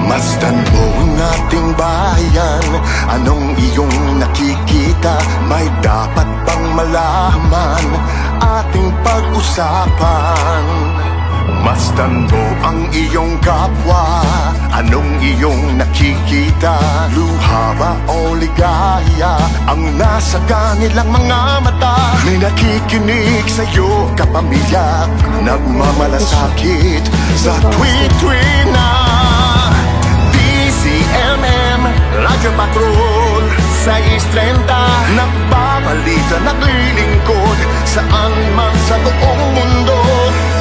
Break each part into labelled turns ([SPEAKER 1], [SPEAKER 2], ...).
[SPEAKER 1] Masdan mo ang ating bayan. Anong iyong nakikita? May dapat bang malaman? Ating pag-usapan. Masdan mo ang iyong kapwa. Anong iyong nakikita? Luha ba o ligaya ang nasa kanilang mga mata? May nakikinig sa'yo, kapamilya, nagmamalasakit sa tweet-tweet na DZMM Radyo Patrol 630. Nagbabalita, naglilingkod saan man sa buong mundo.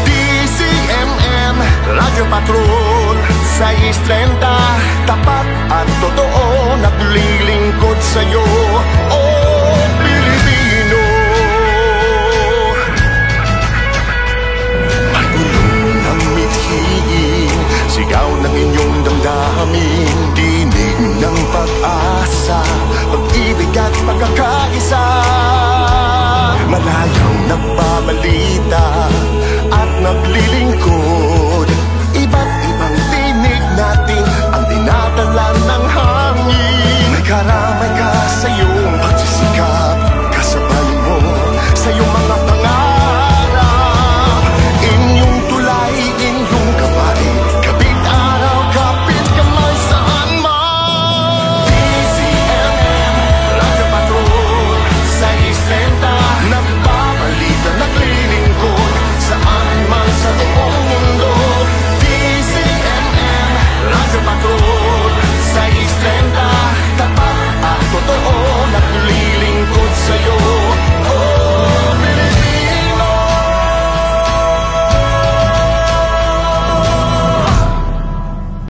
[SPEAKER 1] DZMM Radyo Patrol 630. Tapat at totoo, naglilingkod sa'yo, oh Pilipino. Magulong ng mithiin, sigaw ng inyong damdamin, tinig ng pag-asa, pag-ibig at pagkakaisa. Malayang nagbabalita at naglilingkod